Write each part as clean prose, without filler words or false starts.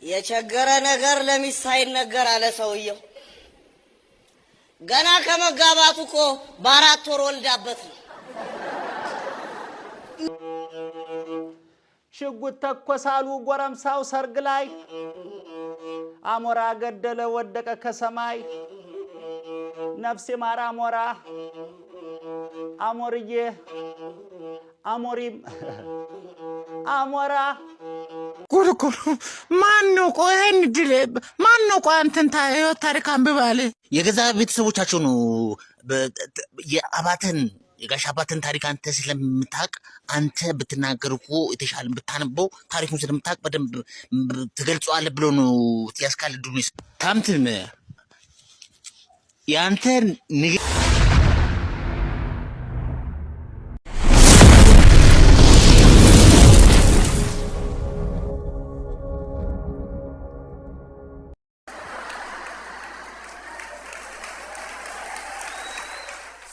የቸገረ ነገር ለሚሳይ ነገር አለ ሰውየው። ገና ከመጋባቱ እኮ በአራት ወር ወልዳበት ነው። ሽጉጥ ተኮሳሉ ጎረምሳው ሰርግ ላይ አሞራ ገደለ ወደቀ ከሰማይ ነፍሴ ማር አሞራ አሞርዬ አሞሪም አሞራ ጉርጉር ማነው ቆይን ድል ማነው ቆይ አንተን ታሪክ አንብባለ የገዛ ቤተሰቦቻቸው ነው የአባተን የጋሽ አባተን ታሪክ አንተ ስለምታውቅ አንተ ብትናገር እኮ የተሻለ ብታነበው ታሪኩን ስለምታውቅ በደንብ ትገልጸዋለህ ብሎ ነው ያስካልዱ ነው ታምትም ያንተ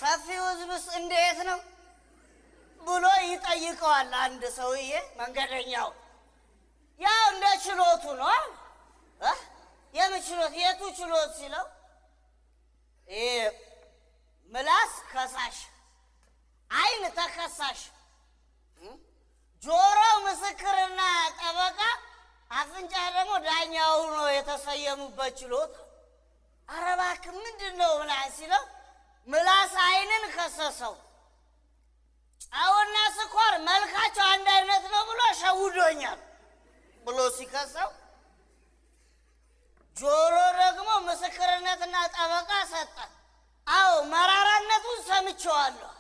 ሰፊው ህዝብስ እንዴት ነው ብሎ ይጠይቀዋል አንድ ሰውዬ መንገደኛው። ያው እንደ ችሎቱ ነው የምችሎት የቱ ችሎት ሲለው ምላስ ከሳሽ፣ አይን ተከሳሽ፣ ጆሮ ምስክርና ጠበቃ፣ አፍንጫ ደግሞ ዳኛው ነው የተሰየሙበት ችሎት። ኧረ እባክህ ምንድን ነው ምናምን ሲለው ምላስ አይንን ከሰሰው፣ ጨውና ስኳር መልካቸው አንድ አይነት ነው ብሎ ሸውዶኛል ብሎ ሲከሰው፣ ጆሮ ደግሞ ምስክርነትና ጠበቃ ሰጠ። አዎ መራራነቱን ሰምቼዋለሁ።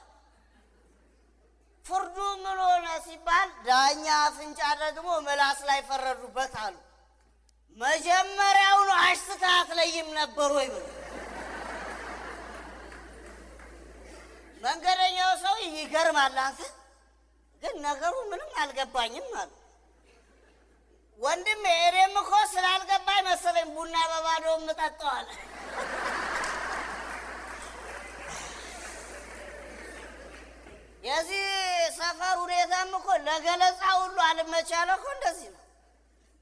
ፍርዱ ምን ሆነ ሲባል ዳኛ አፍንጫ ደግሞ ምላስ ላይ ፈረዱበት አሉ። መጀመሪያውኑ አሽትተህ አትለይም ነበር ወይ ብሎ መንገደኛው ሰው ይገርማል። አንተ ግን ነገሩ ምንም አልገባኝም አሉ። ወንድሜ እኔም እኮ ስላልገባኝ መሰለኝ ቡና በባዶ የምጠጣው አለ። የዚህ ሰፈር ሁኔታም እኮ ለገለጻ ሁሉ አልመቻለ እኮ እንደዚህ ነው።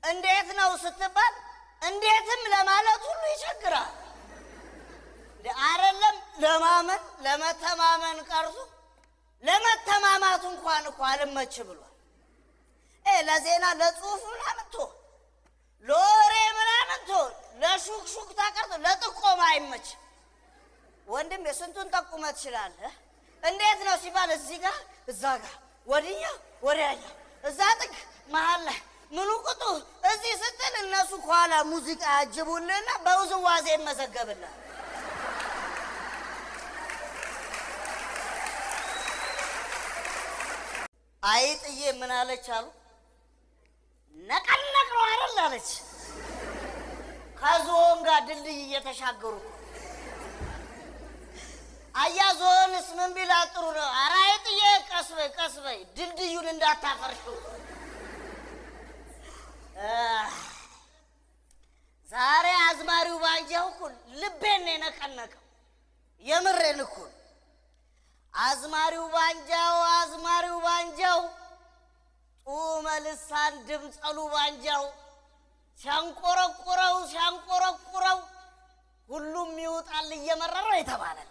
እንዴት ነው ስትባል እንዴትም ለማለት ሁሉ ይቸግራል። አይደለም ለማመን ለመተማመን ቀርቶ ለመተማማቱ እንኳን እኮ አልመች ብሏል። ለዜና ለጽሁፍ ምናምን ቶ ለወሬ ምናምን ቶ ለሹክሹክታ ቀርቶ ለጥቆማ አይመች። ወንድም የስንቱን ጠቁመ ትችላለህ። እንዴት ነው ሲባል እዚህ ጋር እዛ ጋር ወዲያ ወዲያኛ እዛ ጥግ መሀል ላይ ምኑ ቁጡ እዚህ ስትል እነሱ ከኋላ ሙዚቃ ያጅቡልህና በውዝዋዜ ይመዘገብልሃል። አይጥዬ ምን አለች አሉ? ነቀነቅ ነው አይደል አለች። ከዞን ጋር ድልድይ እየተሻገሩ አያ ዞንስ ምን ቢላ ጥሩ ነው? ኧረ አይጥዬ ቀስ በይ ድልድዩን እንዳታፈርሽው። ዛሬ አዝማሪው ባንጃው እኮ ልቤን ነው የነቀነቀው። የምሬን እኮ አዝማሪው ባንጃው ጡመ ልሳን ድምፀሉ ባንጃው ሲያንቆረቁረው ሁሉም ይውጣል እየመረረው የተባለለት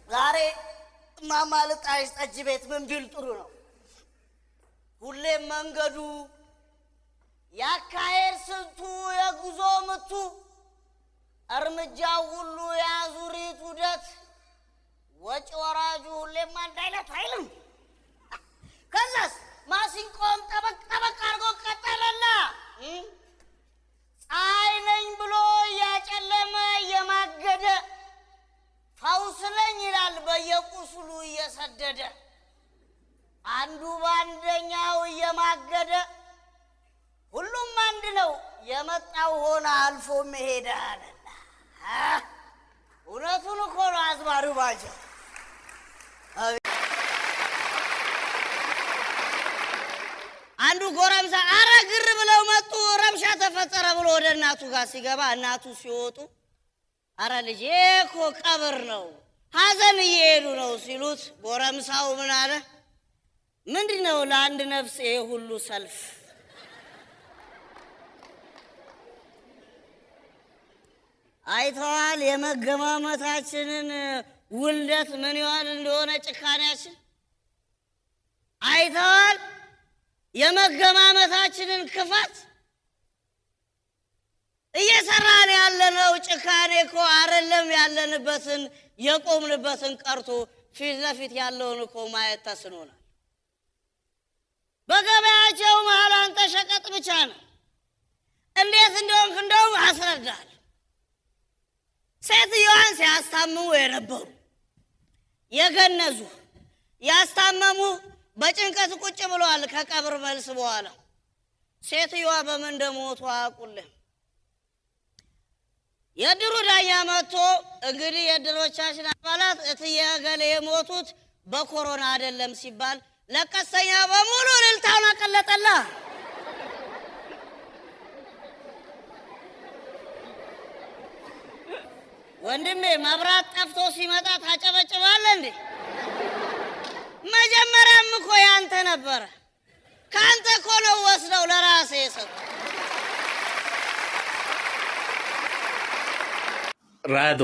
ዛሬ እማማ ልጣሽ ጠጅ ቤት ምን ቢል ጥሩ ነው? ሁሌም መንገዱ ያካሄድ ስልቱ የጉዞ ምቱ እርምጃው ሁሉ የአዙሪት ውደት ወጪ ወራጁ ሁሌም አንድ አይነት አይልም። ከዛስ ማሲንቆም ጠበቅ አድርጎ ቀጠለላ። ፀሐይ ነኝ ብሎ እያጨለመ እየማገደ ፈውስ ነኝ ይላል በየቁስሉ እየሰደደ አንዱ በአንደኛው እየማገደ ሁሉም አንድ ነው የመጣው ሆነ አልፎ መሄድ አለና እውነቱን እኮ ነው አዝማሪው ባንጃው። አንዱ ጎረምሳ አረ ግር ብለው መጡ ረብሻ ተፈጠረ ብሎ ወደ እናቱ ጋር ሲገባ እናቱ ሲወጡ አረ ልጄ እኮ ቀብር ነው ሀዘን እየሄዱ ነው ሲሉት ጎረምሳው ምን አለ? ምንድነው ለአንድ ነፍስ ይሄ ሁሉ ሰልፍ? አይተዋል የመገማመታችንን ውልደት ምን ይዋል እንደሆነ ጭካኔያችን አይተዋል የመገማመታችንን ክፋት እየሰራን ያለነው ጭካኔ እኮ አይደለም ያለንበትን የቆምንበትን ቀርቶ ፊት ለፊት ያለውን እኮ ማየት ተስኖናል። በገበያቸው መሃል አንተ ሸቀጥ ብቻ ነው። እንዴት እንደሆንክ እንደውም አስረዳል። ሴትዮዋን ሲያስታምሙ የነበሩ የገነዙ ያስታመሙ በጭንቀት ቁጭ ብለዋል። ከቀብር መልስ በኋላ ሴትዮዋ በምን እንደሞቱ አያውቁልም። የድሩ ዳኛ መጥቶ እንግዲህ የድሮቻችን አባላት እትዬ ገሌ የሞቱት በኮሮና አይደለም ሲባል ለቀስተኛ በሙሉ እልልታውን አቀለጠላ። ወንድሜ መብራት ጠፍቶ ሲመጣ ታጨበጭባለህ እንዴ? መጀመሪያም እኮ ያንተ ነበረ። ካንተ እኮ ነው ወስደው ለራሴ የሰጡ። ራዶ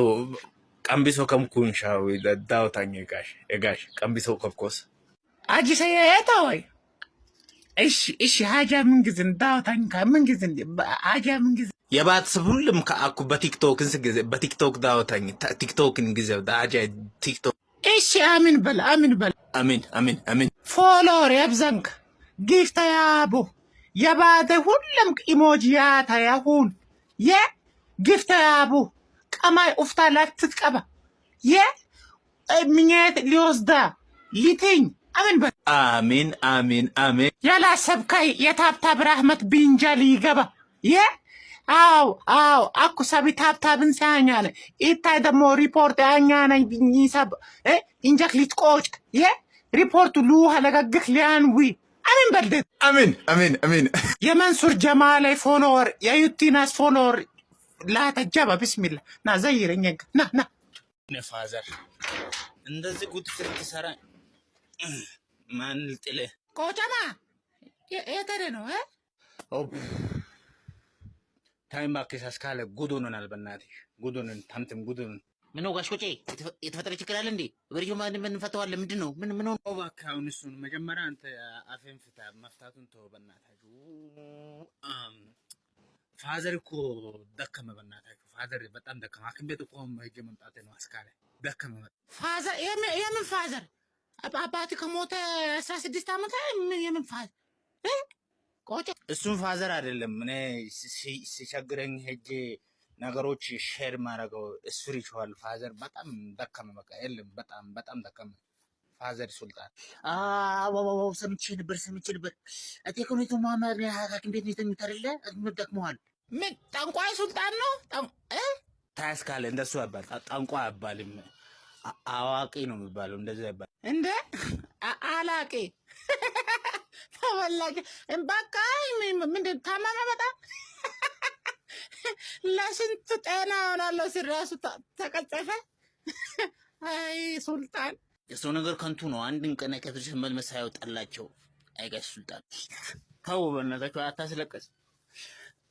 ቀምቢሶ ከምኩንሻው ዳውታኝ ጋሽ ቀምቢሶ ኮኮስ አጂሰ የታወይ እሺ ሀጃ ምን ጊዜ ዳውታኝ ምን ጊዜ ሀጃ ምን ጊዜ የባት ሁሉም ከአኩ በቲክቶክን ጊዜ በቲክቶክ ዳውታኝ ቲክቶክን ጊዜ ዳጃ ቲክቶክ እሺ አሚን በል አሚን ፎሎወር ያብዛንክ ጊፍታ ያቦ የባተ ሁሉም ኢሞጂያታ ያሁን የጊፍታ ያቦ ቀማይ ኡፍታ ላትትቀባ ምኘት ሊወስዳ ሊትኝ አሚን ያላሰብካይ የታብታብ ራህመት ቢንጃ ሊገባ አው አኩ ሰቢ ታብታብን ሲያኛነ ኢታይ ደሞ ሪፖርት ያኛነ ቢኝሰብ ኢንጀክ ሊትቆጭ ሪፖርቱ ሉሃ ለገግክ ሊያንዊ አሚን በልደት አሚን የመንሱር ጀማላይ ፎሎወር የዩቲናስ ፎሎወር ላተጀባ ቢስሚላህ ና ዘይረኝ ና ነፋዘር እንደዚህ ጉድ ስትሰራ ማን ልጥለ ቆጨማ የተደ ነው ታይም ማከሳስ ካለ ጉዱንናል በእናትሽ ጉዱንን ታምትም ጉዱንን ምን ጋሽ ቆጬ የተፈጠረ ችግር አለ እንዴ? በሪጆ ማን እንፈተዋለን? ምንድነው? ምን ሆነ? እባክህ አሁን እሱን መጀመሪያ አንተ አፌን ፍታ፣ መፍታቱን ተው በእናታችሁ። ፋዘር እኮ ደከመ፣ በእናታችሁ ፋዘር በጣም ደከመ። ሐኪም ቤት እኮ ሄጄ መምጣት ነው አስካለ ደከመ። ፋዘር የምን ፋዘር? አባቴ ከሞተ 16 ዓመት የምን ፋዘር? ቆጬ እሱን ፋዘር አይደለም። እኔ ሲቸግረኝ ሄጄ ነገሮች ሼር ማረገው ስፒሪቹዋል ፋዘር በጣም ደከመ። በቃ የለም በጣም ደከመ ፋዘር ሱልጣን። ዋው ሰምቼ ነበር። አቴኮኔቱ ማማር ሐኪም ቤት ነው የተኝተረለ ደክመዋል። ምን ጠንቋይ ሱልጣን ነው? ታስካለ እንደሱ ያባል ጠንቋይ አይባልም፣ አዋቂ ነው የሚባለው። እንደዛ ያባል እንደ አላቂ ተወላጅ በቃ ምንድን ታማማ በጣም ለስንት ጤና ሆናለሁ ሲራሱ ተቀጨፈ። አይ ሱልጣን የሰው ነገር ከንቱ ነው። አንድን ቀን ከትርሽ መልመስ ያወጣላቸው። አይጋሽ ሱልጣን ተው በእናታችሁ አታስለቀስ።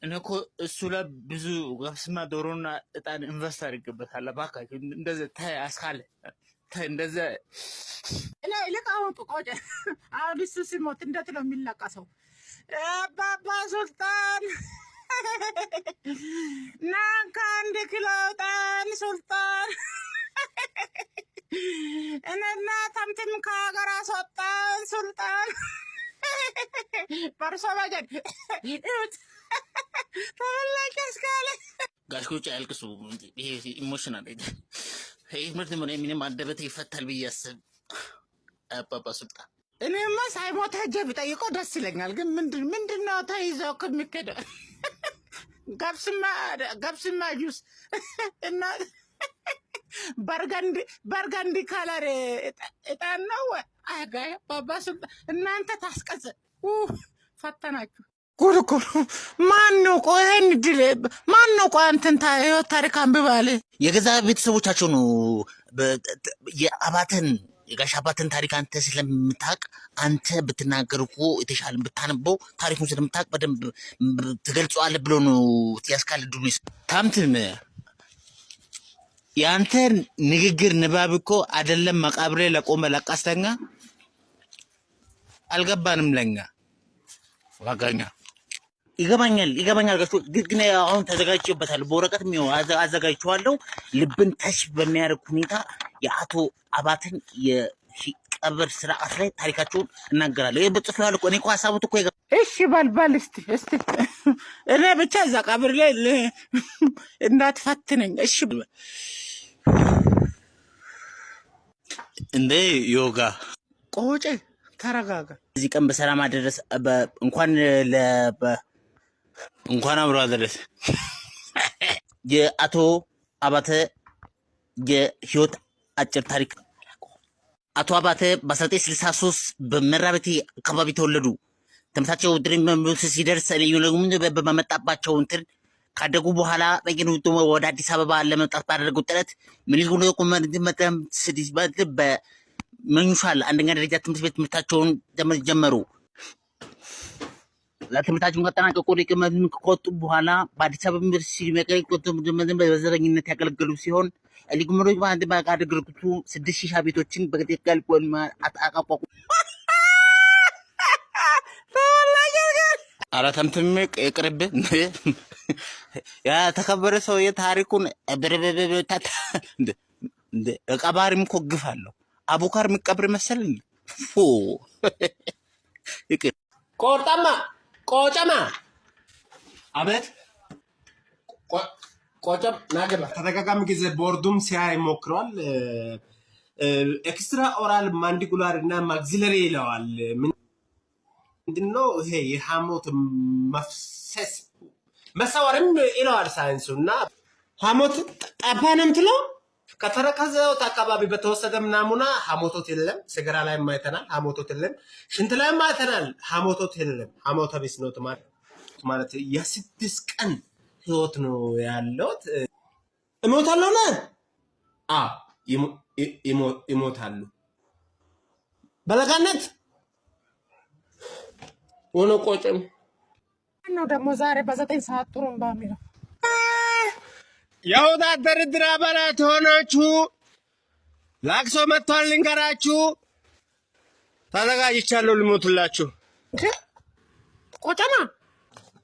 እኔ እኮ እሱ ላይ ብዙ ገብስማ ዶሮና እጣን ኢንቨስት አድርጌበታለሁ። እባካችሁ እንደዚህ ተይ አስካለ ተይ እንደዚህ ለቃውጡ ቆጨ። አሁን እሱ ሲሞት እንዴት ነው የሚለቀሰው? አባባ ሱልጣን ናንካ 1 ኪሎ እጣን ሱልጣን እኔና ተምትም ከሀገር አስወጣን ሱልጣን። በርሶ በጀድ ተበላሽ እስካለ ጋሽ ቆጬ አያልቅሱ። ይሄ ኢሞሽናል ይሄ ምርት ምንም አንደበት ይፈታል ብዬ አስብ። አባባ ሱልጣን እኔማ ሳይሞት ሄጄ ብጠይቀው ደስ ይለኛል። ግን ምንድነው ተይዘው ከሚከደው ገብስማ ጁስ እና በርገንዲ ከለር እጣን ነው። አጋይ ባባ ሱልጣን እናንተ ታስቀዘ ፈተናችሁ። ጉድ እኮ ማነው? ቆይ ይሄን ድል ማነው? ቆይ አንተን ህይወት ታሪክ አንብባል። የገዛ ቤተሰቦቻቸው ነው የአባተን የጋሽ አባተን ታሪክ አንተ ስለምታውቅ አንተ ብትናገር እኮ የተሻለ ብታነበው ታሪኩን ስለምታውቅ በደንብ ትገልጸዋለህ ብሎ ነው ያስካል ዱኒስ ታምትም ያንተ ንግግር ንባብ እኮ አይደለም መቃብሬ ለቆመ ለቀስተኛ አልገባንም ለኛ ዋጋኛ ይገባኛል ግን አሁን ተዘጋጅቼበታለሁ በወረቀት ነው አዘጋጅቼዋለሁ ልብን ተሽ በሚያርቅ ሁኔታ የአቶ አባተን የቀብር ስርዓት ላይ ታሪካቸውን እናገራለሁ ይሄ በጽፈዋል እኮ እኔ እኮ ሐሳቡት እኮ እሺ ባልባል እስቲ እኔ ብቻ እዛ ቀብር ላይ እንዳትፈትነኝ እሺ እንዴ ዮጋ ቆጬ ተረጋጋ እዚህ ቀን በሰላም አደረሰ እንኳን አብሮ አደረሰ የአቶ አባተ የህይወት አጭር ታሪክ አቶ አባተ በ1963 በመራቤቴ አካባቢ ተወለዱ ትምህርታቸው ድሪም ሲደርስ በመጣባቸው እንትን ካደጉ በኋላ ወደ አዲስ አበባ ለመምጣት ባደረጉት ጥረት በመኙሻል አንደኛ ደረጃ ትምህርት ቤት ትምህርታቸውን ጀመሩ ለትምህርታቸውን ካጠናቀቁ ከወጡ በኋላ በአዲስ አበባ ዩኒቨርሲቲ በዘረኝነት ያገለገሉ ሲሆን ሊጉምሮች በአንድ አገልግሎቱ 6000 ቤቶችን በገጠር አቋቋሙ አራተምትም ቅርብ ያ ተከበረ ሰው የታሪኩን ቀባሪም እኮ ግፍ አለው አቡካር የሚቀብር መሰለኝ ቆጨማ አቤት ቆጨም ናገባ ተደጋጋሚ ጊዜ ቦርዱም ሲያይ ሞክሯል ኤክስትራ ኦራል ማንዲኩላር እና ማግዚለሪ ይለዋል ምንድነው ይሄ የሐሞት መፍሰስ መሳወርም ይለዋል ሳይንሱ እና ሐሞት ጠባንም ትለው ከተረከዘው አካባቢ በተወሰደ ናሙና ሐሞቶት የለም ሰገራ ላይ ማይተናል ሐሞቶት የለም ሽንት ላይ ማይተናል ሐሞቶት የለም ሐሞተ ቢስ ነው ማለት የ6 ቀን ህይወት ነው ያለውት እሞታለሁ ነው ይሞታሉ በለጋነት ወኖ ቆጨም ነው ደግሞ ዛሬ በ9 ሰዓት ጥሩምባ የሚለው የወዳደር ድራ አባላት ሆናችሁ ላክሶ መጥቷል ልንገራችሁ ተዘጋጅቻለሁ ልሞቱላችሁ ቆጨማ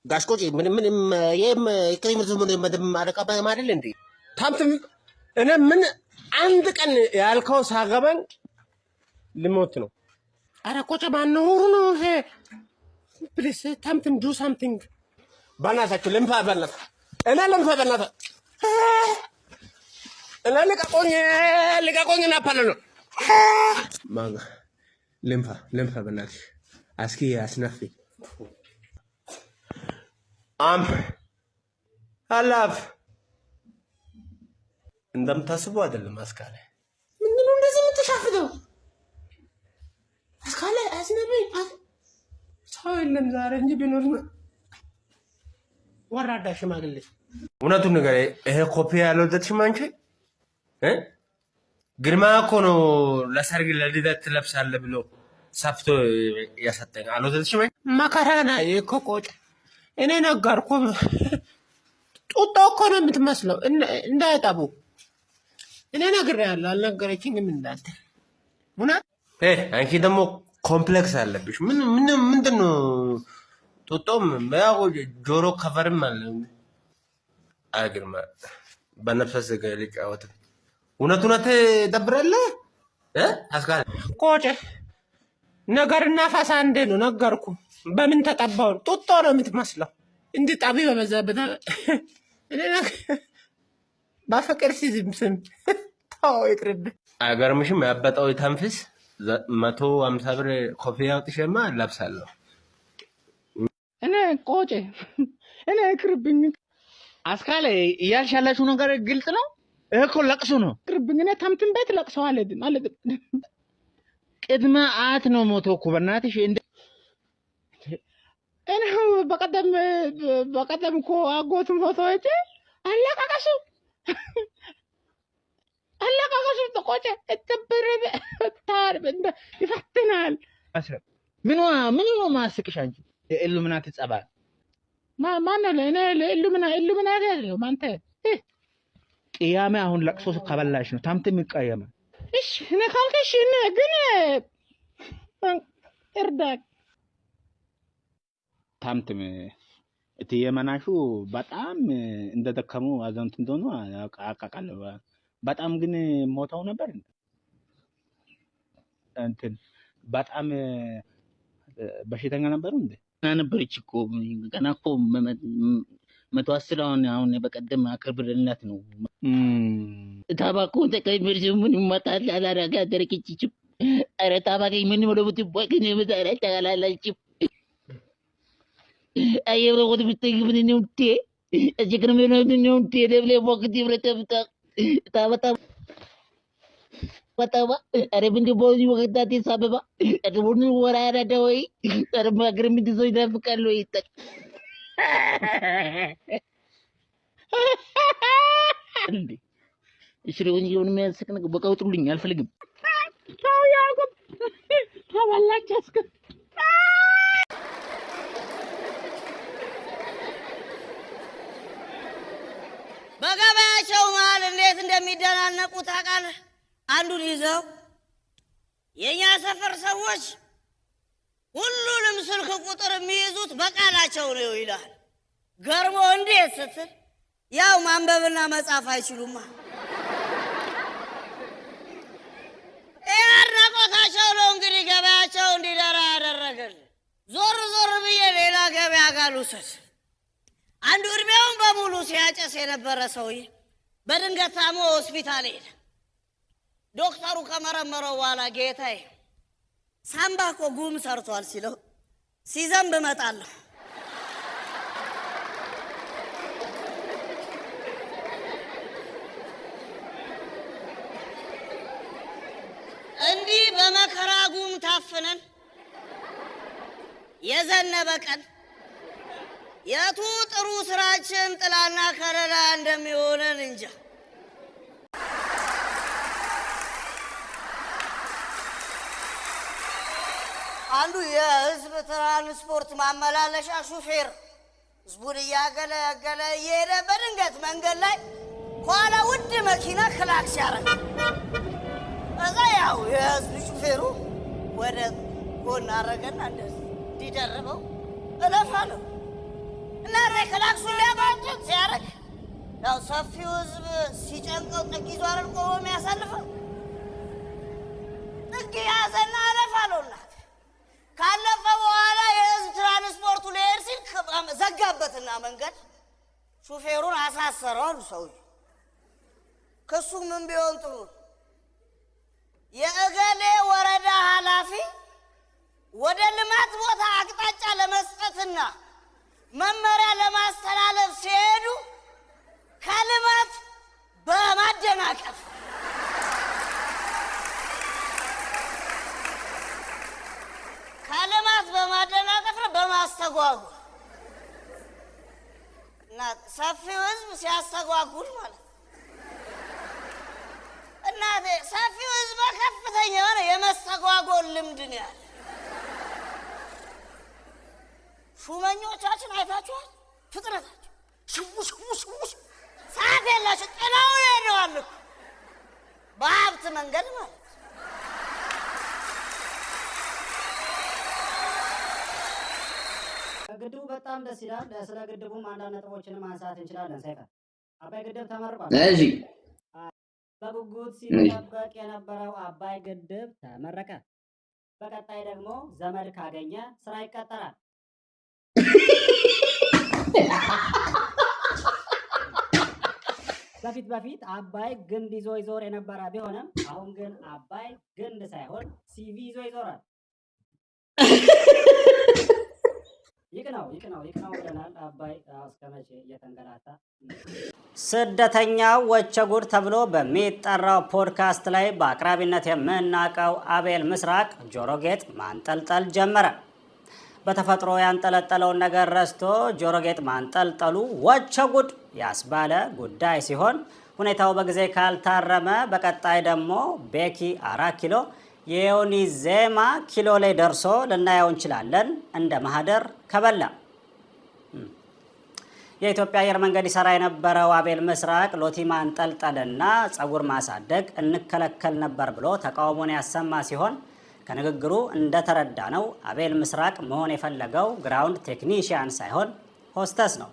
ጋሽ ቆጬ ምንም ምንም አለቃ አይደል እንዴ ታምትም እኔ ምን አንድ ቀን ያልከው ሳገባን ልሞት ነው አረ ቆጨማ ነው ይሄ ፕሊስ ታምትም ዱ ሳምቲንግ ባናታችሁ ለምፋ ባናታ እኔ ልቀቆኝ ናፓለ ነው ማጋ ለምፋ በናትሽ አስኪ አስናፊ አላፍ እንደምታስቡ አይደለም አስካለ ምንድነው እንደዚህ የምትሻፍደው አስካለ አስነብኝ ሰው የለም ዛሬ እንጂ ቢኖር ወራዳ ሽማግሌ እውነቱን ነገር ይሄ ኮፒ ያለው ደትሽም አንቺ ግርማ እኮ ነው ለሰርግ ለልደት ትለብሳለህ ብሎ ሰፍቶ ያሰጠኝ አልወደድሽም መከራና እኮ ቆጭ እኔ ነገርኩ ጡጦ እኮ ነው የምትመስለው እንዳይጠቡ እኔ ነግሬሃለሁ አልነገረችኝም እንዳንተ እውነት አንቺ ደግሞ ኮምፕሌክስ አለብሽ ምንድን ነው ጡጦም ያው ጆሮ ከቨርም አለ አግርማ በነፍስ ዘጋ ልጫወት እውነት ደብረለህ አስካለ ቆጨ ነገርና ፈሳ እንደ ነው ነገርኩ በምን ተጠባው ጡጦ ነው የምትመስለው እንዴ ጣቢ በመዛበት ባፈቀር ሲዝም ታው ይቅርብ አገርምሽም ያበጣው ተንፍስ 150 ብር ኮፊያ አውጥሽማ ለብሳለሁ እኔ ቆጨ እኔ ይቅርብኝ አስካለ እያልሽ ያላችሁ ነገር ግልጽ ነው ይሄ እኮ ለቅሶ ነው ይቅርብኝ እኔ ታምትን ቤት ለቅሶ ማለት ቅድመ አት ነው ሞቶ እኮ በእናትሽ እኔ በቀደም እኮ አጎቱ ሞቶ እጄ አለቃቀሱ ተቆጨ እትብርብ ታርብ እንደ ይፈትናል ምን ነው ማስቅሽ አንቺ የኢሉሚናቲ ጸባይ ማን ነው ለእኔ ኢሉሚናቲ ያለው ማንተ ቅያሜ አሁን ለቅሶ ከበላሽ ነው ታምትም ይቀየመ እሺ እኔ ካልከሽ እኔ ግን እርዳክ ታምትም እትየመናሹ በጣም እንደደከሙ አዛውንት እንደሆኑ አቃቃለሁ። በጣም ግን ሞተው ነበር እንትን በጣም በሽተኛ ነበሩ እንዴ? ነበረች እኮ ገና እኮ 110 አሁን በቀደም አክብርልናት ነው። ታባኮ ተቀይመርሽ ምን ይመጣል አላረጋ ደረከች። አረ ታባከኝ ምን ወለቡት ቦክኝ መዛራ ታላላች አየብረ ወደ ብትይ ምን ነው እንዴ? እጅግር ምን ነው እንዴ? ደብለ ቦክቲ ብረተብታ ታባታ Patama, ada pintu bolu juga kita di sababa, ada pun orang ada woi, ada magram itu sudah bukan lo itu. Istri punya orang macam sekarang bakal turuling alfa lagi. Tahu ya aku, tahu Allah jasku. በገበያቸው መሀል እንዴት እንደሚደናነቁ ታውቃለህ? አንዱን ይዘው የኛ ሰፈር ሰዎች ሁሉንም ስልክ ቁጥር የሚይዙት በቃላቸው ነው ይላል። ገርሞ እንዴት ስትል ያው ማንበብና መጻፍ አይችሉማ። አድናቆታቸው ነው እንግዲህ ገበያቸው እንዲደራ ያደረገል። ዞር ዞር ብዬ ሌላ ገበያ ጋር ልውሰድ። አንዱ እድሜውን በሙሉ ሲያጨስ የነበረ ሰውዬ በድንገት ታሞ ሆስፒታል ሄደ። ዶክተሩ ከመረመረው በኋላ ጌታዬ ሳምባ እኮ ጉም ሰርቷል ሲለው ሲዘንብ እመጣለሁ። እንዲህ በመከራ ጉም ታፍነን የዘነበ ቀን የቱ ጥሩ ስራችን ጥላና ከለላ እንደሚሆነን እንጃ። አንዱ የህዝብ ትራንስፖርት ማመላለሻ ሹፌር ህዝቡን እያገለገለ እየሄደ በድንገት መንገድ ላይ ከኋላ ውድ መኪና ክላክስ ያደረገ። እዛ ያው የህዝብ ሹፌሩ ወደ ጎን አደረገና እንደዚህ እንዲደርበው እለፋለሁ እና ክላክሱን ሊያባጡት ሲያደርግ ያው ሰፊው ህዝብ ሲጨንቀው ጥግ ይዞ አይደል ቆሞ የሚያሳልፈው። ጥግ ያዘና እለፋለሁና ካለፈ በኋላ የህዝብ ትራንስፖርቱ ሊሄድ ሲል ዘጋበትና መንገድ ሹፌሩን አሳሰረው አሉ ሰውዬው። ክሱ ምን ቢሆን ጥሩ የእገሌ ወረዳ ኃላፊ ወደ ልማት ቦታ አቅጣጫ ለመስጠትና መመሪያ ለማስተላለፍ ሲሄዱ ከልማት በማደናቀፍ በማስተጓጉል እና ሰፊው ህዝብ ሲያስተጓጉል ማለት እና ሰፊው ህዝብ ከፍተኛ የሆነ የመስተጓጎል ልምድ ነው ያለ። ሹመኞቻችን አይታችኋል? ፍጥነታቸው ሽው ሰዓት የላቸው ጥላው ሄደዋል እኮ በሀብት መንገድ ማለት ግድቡ በጣም ደስ ይላል። ስለ ግድቡም አንዳንድ ነጥቦችን ማንሳት እንችላለን። ሰይፈ አባይ ግድብ ተመርቋል። እሺ፣ በጉጉት ሲጠበቅ የነበረው አባይ ግድብ ተመረቀ። በቀጣይ ደግሞ ዘመድ ካገኘ ስራ ይቀጠራል። በፊት አባይ ግንድ ይዞ ይዞር የነበረ ቢሆንም አሁን ግን አባይ ግንድ ሳይሆን ሲቪ ይዞ ይዞራል። ይቅናው ብለናል። አባይ እስከ መቼ እየተንገላታ? ስደተኛው ወቸጉድ ተብሎ በሚጠራው ፖድካስት ላይ በአቅራቢነት የምናውቀው አቤል ምስራቅ ጆሮ ጌጥ ማንጠልጠል ጀመረ። በተፈጥሮ ያንጠለጠለውን ነገር ረስቶ ጆሮ ጌጥ ማንጠልጠሉ ወቸጉድ ያስባለ ጉዳይ ሲሆን ሁኔታው በጊዜ ካልታረመ በቀጣይ ደግሞ ቤኪ 4 ኪሎ የዮኒ ዜማ ኪሎ ላይ ደርሶ ልናየው እንችላለን። እንደ ማህደር ከበላ የኢትዮጵያ አየር መንገድ ይሰራ የነበረው አቤል ምስራቅ ሎቲ ማንጠልጠልና ጸጉር ማሳደግ እንከለከል ነበር ብሎ ተቃውሞን ያሰማ ሲሆን ከንግግሩ እንደተረዳ ነው አቤል ምስራቅ መሆን የፈለገው ግራውንድ ቴክኒሽያን ሳይሆን ሆስተስ ነው።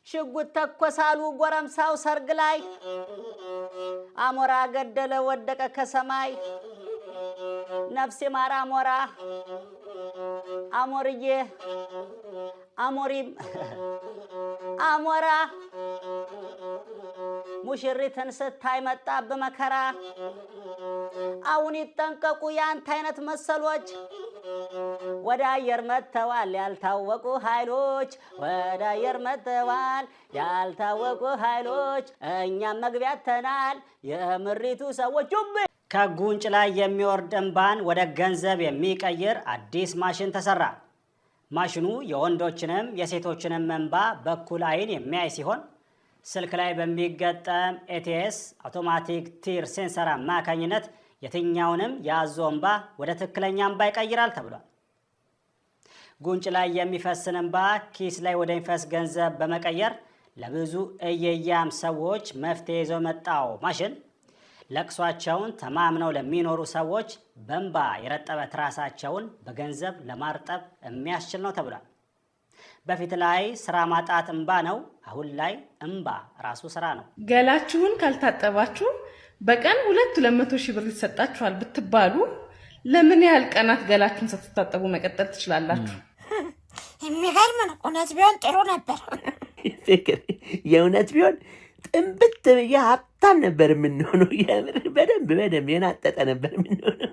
ሽጉጥ ተኮሳሉ ጎረምሳው ሰርግ ላይ አሞራ ገደለ ወደቀ ከሰማይ ነፍሴ ማራ አሞራ አሞርዬ አሞሪም አሞራ ሙሽሪትን ስታይ መጣብ መከራ አሁን ይጠንቀቁ ያንተ አይነት መሰሎች ወደ አየር መጥተዋል ያልታወቁ ኃይሎች ወደ አየር መጥተዋል ያልታወቁ ኃይሎች እኛም መግቢያ ተናል የምሪቱ ሰዎች ከጉንጭ ላይ የሚወርድ እንባን ወደ ገንዘብ የሚቀይር አዲስ ማሽን ተሰራ። ማሽኑ የወንዶችንም የሴቶችንም እንባ በኩል አይን የሚያይ ሲሆን ስልክ ላይ በሚገጠም ኤቲኤስ አውቶማቲክ ቲር ሴንሰር አማካኝነት የትኛውንም የአዞ እንባ ወደ ትክክለኛ እንባ ይቀይራል ተብሏል። ጉንጭ ላይ የሚፈስን እንባ ኪስ ላይ ወደሚፈስ ገንዘብ በመቀየር ለብዙ እየያም ሰዎች መፍትሄ ይዞ መጣው ማሽን ለቅሷቸውን ተማምነው ለሚኖሩ ሰዎች በእንባ የረጠበ ትራሳቸውን በገንዘብ ለማርጠብ የሚያስችል ነው ተብሏል። በፊት ላይ ስራ ማጣት እንባ ነው፣ አሁን ላይ እንባ ራሱ ስራ ነው። ገላችሁን ካልታጠባችሁ በቀን 200 ሺህ ብር ይሰጣችኋል ብትባሉ ለምን ያህል ቀናት ገላችሁን ሳትታጠቡ መቀጠል ትችላላችሁ? የሚገርም ነው። እውነት ቢሆን ጥሩ ነበር። የእውነት ቢሆን ጥንብት ብዬ ሀብታም ነበር የምንሆነው። በደንብ የናጠጠ ነበር የምንሆነው።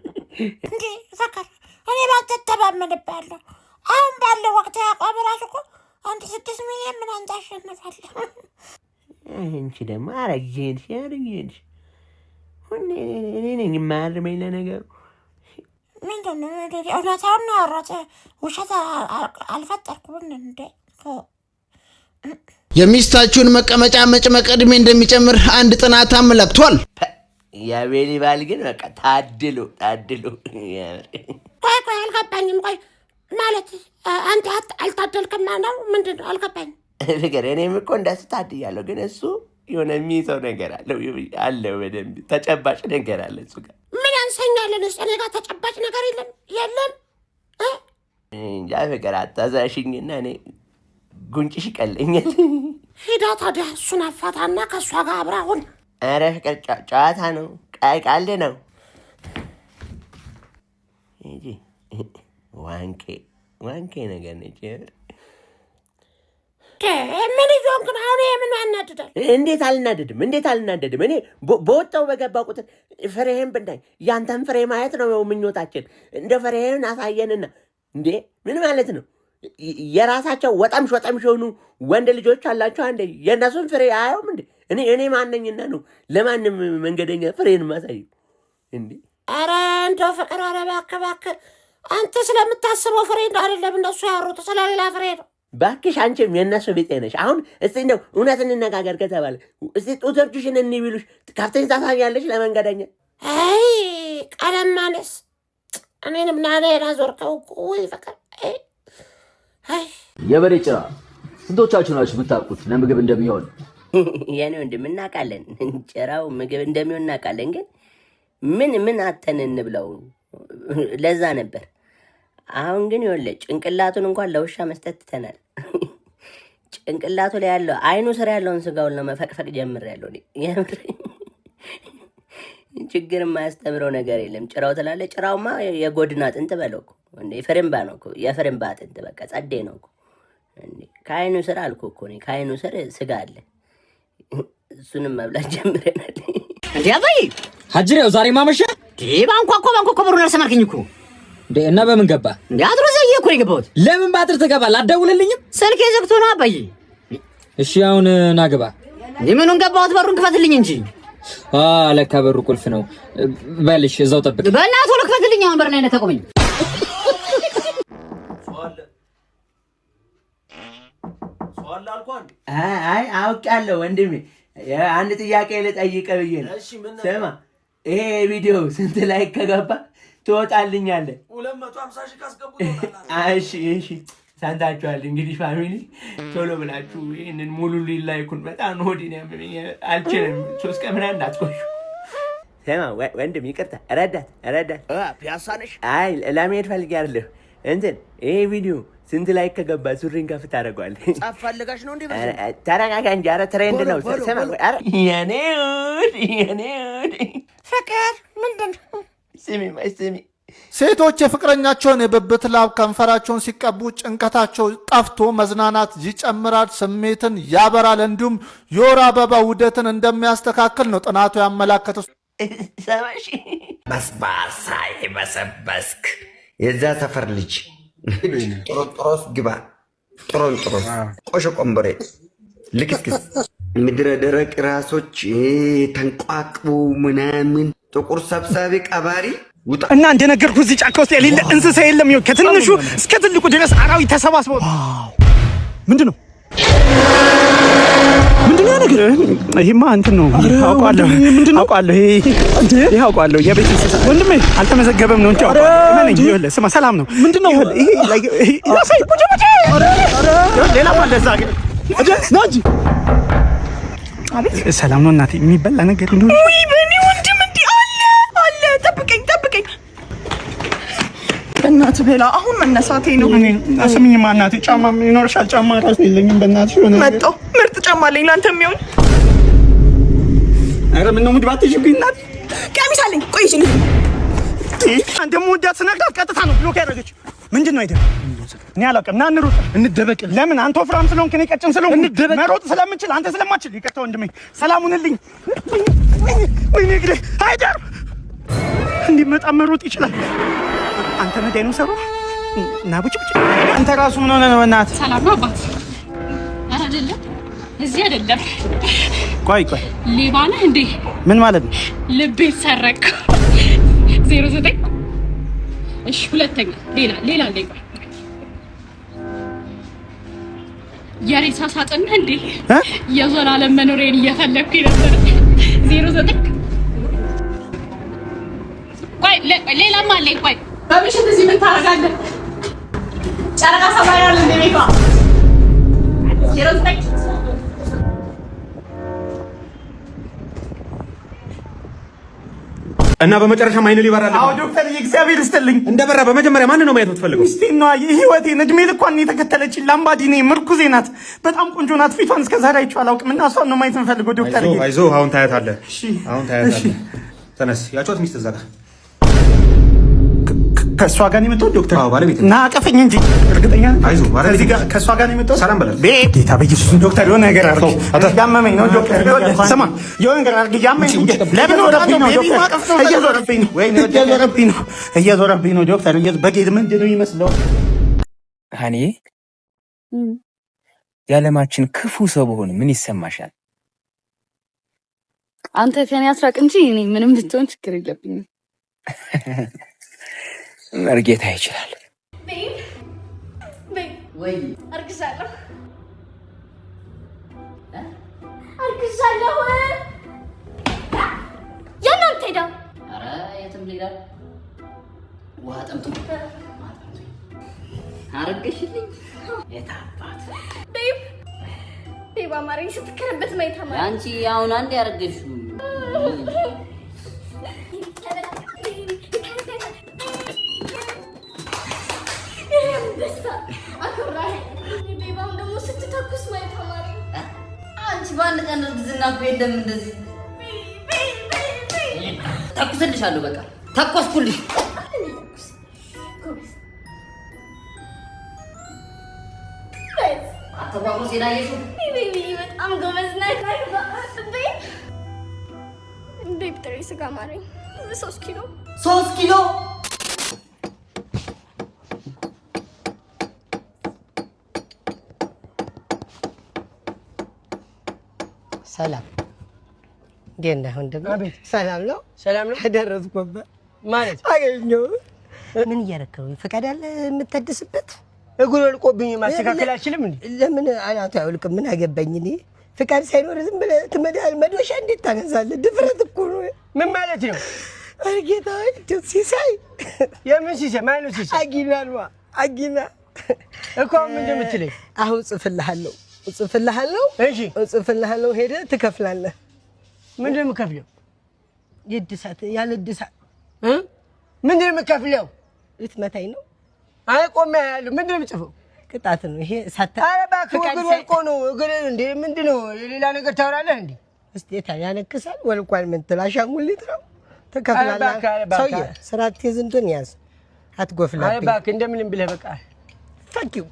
እንዴ ዘከር እኔ ባልተተማመንብሃለሁ። አሁን ባለው ወቅት ያቋም ራሱ እኮ 6 ሚሊዮን ምናምን ታሸንፋለህ። አንቺ ደግሞ አረጌንሽ እኔ ነኝ የማያርመኝ ለነገሩ። ምንድን ነው እውነታውን ነው ያወራሁት፣ ውሸት አልፈጠርኩም። እንዴ የሚስታችሁን መቀመጫ መጭመቅ ዕድሜ እንደሚጨምር አንድ ጥናት አመላክቷል። የአቤል ባል ግን በቃ ታድሎ ቆይ አልገባኝም። ቆይ ማለት አንተ አልታደልክም ነው ምንድን ነው? አልገባኝም። ፍቅር እኔም እኮ እንደሱ ታድያለሁ፣ ግን እሱ የሆነ የሚይዘው ነገር አለው በደንብ ተጨባጭ ነገር አለ እሱ ጋር። ምን ያንሰኛለን? እኔ ጋር ተጨባጭ ነገር የለም። እንጃ ፍቅር አታዛሽኝና እኔ ጉንጭሽ ይቀለኛል። ሂዳ ታዲያ እሱን አፋታና ከእሷ ጋር አብራ ሁን። ኧረ ፍቅር ጨዋታ ነው፣ ቀልድ ነው። ዋንኬ ነገር ነች። ምን ይዞን ግን አሁን የምን ያናድዳል? እንዴት አልናደድም? እኔ በወጣው በገባ ቁጥር ፍሬህን ብናይ ያንተን ፍሬ ማየት ነው ምኞታችን። እንደ ፍሬህን አሳየንና እንዴ ምን ማለት ነው? የራሳቸው ወጣም ሾጣም ወንድ ልጆች አላቸው። አንዴ የእነሱን ፍሬ አየውም እንዴ? እኔ ማነኝና ነው ለማንም መንገደኛ ፍሬን ማሳየው እንዴ? ኧረ እንደው ፍቅር፣ ኧረ እባክህ አንተ ስለምታስበው ፍሬ አይደለም እነሱ ያወሩት ስለሌላ ፍሬ ነው። እባክሽ አንቺም የእነሱ ቢጤ ነሽ። አሁን እስቲ እንደው እውነት እንነጋገር ከተባለ እስቲ ጡቶችሽን እንቢሉሽ ከፍተኝ ታሳያለሽ ለመንገደኛ? አይ ቀለም ማነስ እኔንም ናኔና ዞርከው ወይ ፍቅር። የበሬ ጭራ ስንቶቻችሁ ናችሁ የምታውቁት ለምግብ እንደሚሆን? የኔ ወንድም እናውቃለን፣ ጭራው ምግብ እንደሚሆን እናውቃለን። ግን ምን አተን እንብለው? ለዛ ነበር። አሁን ግን ይኸውልህ ጭንቅላቱን እንኳን ለውሻ መስጠት ትተናል። ጭንቅላቱ ላይ ያለው አይኑ ስር ያለውን ስጋውን ለመፈቅፈቅ ጀምሬያለሁ። የምር ችግር የማያስተምረው ነገር የለም። ጭራው ትላለህ። ጭራውማ የጎድን አጥንት በለው እኮ እንዴ! የፍርምባ ነው እኮ የፍርምባ አጥንት በቃ ጸዴ ነው እኮ እንዴ! ከአይኑ ስር አልኩህ እኮ እኔ ከአይኑ ስር ስጋ አለ። እሱንም መብላት ጀምረናል። እንዴ አባዬ ሀጅሬው ዛሬ ማመሻ ባንኳኳ በሩን አልሰማልከኝ እኮ እንዴ! እና በምን ገባ እንዴ? አጥሩ ዘዬ እኮ ነው የገባሁት። ለምን ባጥር ትገባለህ? አትደውልልኝም? ስልኬ ዘግቶ ነው አባዬ። እሺ አሁን ና ግባ። እንዴ ምኑን ገባሁት? በሩን ክፈትልኝ እንጂ። ለካ በሩ ቁልፍ ነው። በልሽ እዛው ጠብቅ። በእናትህ ነው ክፈትልኝ። አሁን በር ላይ ተቆመኝ። አይ አውቄያለሁ ወንድሜ፣ አንድ ጥያቄ ልጠይቅህ ብዬ ነው። ስማ ይሄ ቪዲዮ ስንት ላይ ከገባ ትወጣልኛለህ? 250 ሺህ ካስገቡ እሺ ሰምታችኋል እንግዲህ ፋሚሊ ቶሎ ብላችሁ ይሄንን ሙሉ ላይኩን በጣም ሆዲን ያመመኝ አልችልም 3 ቀን ምናምን እንዳትቆዩ ሰማ ወንድም ይቅርታ ረዳት ፒያሳ ነሽ አይ ለመሄድ ፈልጌ አይደለሁ እንትን ይሄ ቪዲዮ ስንት ላይ ከገባ ሱሪን ከፍ ታደርገዋል ጻፍ ፈልጋሽ ነው እንዴ ተረጋጋ እንጂ ኧረ ትሬንድ ነው ሰማ ኧረ የኔ ፍቅር ምንድን ነው ስሚ ሴቶች የፍቅረኛቸውን የብብት ላብ ከንፈራቸውን ሲቀቡ ጭንቀታቸው ጠፍቶ መዝናናት ይጨምራል፣ ስሜትን ያበራል፣ እንዲሁም የወር አበባ ውደትን እንደሚያስተካክል ነው ጥናቱ ያመላከተው። ሰማሽ በስባሳ የበሰበስክ የዛ ሰፈር ልጅ ጥሮጥሮስ ግባ ጥሮንጥሮስ ቆሾ ቆምበሬ ልክስክስ ምድረ ደረቅ ራሶች ተንቋቅቡ ምናምን ጥቁር ሰብሳቢ ቀባሪ እና እንደነገርኩ እዚህ ጫካ ውስጥ የሌለ እንስሳ የለም። ይኸው ከትንሹ እስከ ትልቁ ድረስ አራዊት ተሰባስበው ምንድነው ያ ነገር? ይሄማ እንትን ነው አውቃለሁ። ይሄ አውቃለሁ። የቤት እንስሳ ወንድሜ አልተመዘገበም ነው እንጂ አውቃለሁ። ስማ ሰላም ነው ምንድነው? ይሄ ላሳይ ቁጭ ሌላ ባለዛ ናጂ አቤት ሰላም ነው እናቴ። የሚበላ ነገር ነው ወይ በኔ ወንድም እንዴ አለ ጠብቀኝ በእናት በላ አሁን መነሳቴ ነው። አስሚኝማ እናቴ ጫማ ይኖርሻል? ጫማ ራሱ የለኝም በእናትሽ ሆነ መጣው ምርጥ ጫማ አለኝ ላንተ የሚሆን። ኧረ ምን ነው ሙድ ባትሽብኝ እናቴ። ቀሚስ አለኝ ቆይ እሺ አንተ ሙዳት ስነግራት ቀጥታ ነው ብሎክ ያደረገችው። ምንድን ነው አይደል? እኔ አላውቅም። ና እንሩጥ እንደበቅ። ለምን አንተ ወፍራም ስለሆንክ እኔ ቀጭን ስለሆንኩ መሮጥ ስለምንችል አንተ ስለማትችል። ይቅርታ ወንድሜ ሰላሙንልኝ። ወይኔ ግዴ አይደር እንዲመጣ መሮጥ ይችላል። አንተ ነህ ዳይኖሰሩ እና ብጭ አንተ ራሱ ምን ሆነ ነው? እናትህ ሰላም ነው አባት? ኧረ አይደለም እዚህ አይደለም። ቆይ ሌባ ነህ እንዴ? ምን ማለት ነው? ልቤን ሰረቅ 09 እሺ ሁለተኛ ሌላ አለኝ። የሬሳ ሳጥን ነህ እንዴ? የዘላለም መኖሬን እየፈለግኩኝ ነበር 09 ቆይ ሌላም አለኝ። ቆይ በምሽት እዚህ ምን ታደርጋለህ? ጨረቃ ሰማይ ያለ እንደ ቤቷ የሮዝጠኝ እና በመጨረሻም አይነ ሊበራል። አዎ ዶክተር እግዚአብሔር ይስጥልኝ። እንደበራ በመጀመሪያ ማን ነው ማየት የምትፈልገው? እስቲ ነው የህይወቴን እድሜ ልኳን የተከተለችኝ ላምባዲኔ ምርኩዜ ናት። በጣም ቆንጆ ናት። ፊቷን እስከዛሬ አይቼው አላውቅም እና እሷን ነው ማየት የምፈልገው ዶክተር። አይዞህ አሁን ታያታለህ። አሁን ታያታለህ። ተነስ። ያጫወት ሚስት እዛ ጋር ከእሷ ጋር ነው የመጣው ዶክተር? አዎ ባለቤት ና አቀፈኝ እንጂ እርግጠኛ ነኝ። አይዞህ ባለቤት ጋር ከእሷ ጋር ነው የመጣው። ሰላም በላት። ጌታ በኢየሱስ ዶክተር የሆነ ነገር አድርግ። ያመመኝ ነው ዶክተር። ስማ የሆነ ነገር አድርግ። ያመመኝ ለምን ወረብኝ ነው ዶክተር? እየዞረብኝ ነው ዶክተር። በጌድ ምንድን ነው ይመስለው? ሀኒ የዓለማችን ክፉ ሰው በሆነ ምን ይሰማሻል? አንተ ከኔ አስራቅ እንጂ እኔ ምንም ብትሆን ችግር የለብኝም። መርጌታ ይችላል። ወይ አርግዛለሁ። የናንተ ሄዳ ኧረ የትም ሌላ ውሃ ጠምቶ አረገሽልኝ። የታባት ቤባ ማረኝ ስትከረበት ማይታ ማለት አንቺ አሁን አንድ ያረገሽው በአንድ ቀን እርግዝና እኮ የለም እንደዚህ። ተኩስልሻለሁ በቃ ተኮስኩልሽ። አተባቆስ ይላየሱ በጣም ጎበዝ ነህ። ቤብ ጥሬ ስጋ ማረኝ 3 ኪሎ 3 ኪሎ ሰላም እንዴት ነህ ወንድም? ሰላም ነው ሰላም ነው። ደረስኩበት ማለት አገኘሁ። ምን እያደረግህ ነው? ፈቃድ አለ የምትደስበት? እግሩ ወልቆብኝ ማስተካከል አልችልም እንዴ? ለምን አናቱ አይወልቅም? ምን አገባኝ እኔ። ፈቃድ ሳይኖር ዝም ብለህ ትመዳል። መዶሻ እንዴት ታነሳለህ? ድፍረት እኮ ነው። ምን ማለት ነው? አረ ጌታ ሲሳይ የምን ሲሳይ? ማነው ሲሳይ? አጊና ነው አጊና እኮ ምን እንደምትለኝ አሁን ጽፍልሃለሁ እሺ ጽፍልሃለሁ ሄደህ ትከፍላለህ ምን እንደምከፍለው ይድሳት ያለ ድሳት ምን እንደምከፍለው ልትመታኝ ነው አይ ቆሜ ያለው ምን እንደምጽፈው ቅጣት ነው ይሄ ሳታ አረ ባክህ ወልቆ ነው እግር እንዴ ምንድነው ሌላ ነገር ታወራለህ እንዴ እስቲ ያነክሳል ወልቋል ምን ትላሻንጉሊት ነው ተከፍላለህ ሰውዬ ስራት ይዝንቱን ያዝ አትጎፍላብኝ አረ ባክህ እንደምንም ብለህ በቃ fuck you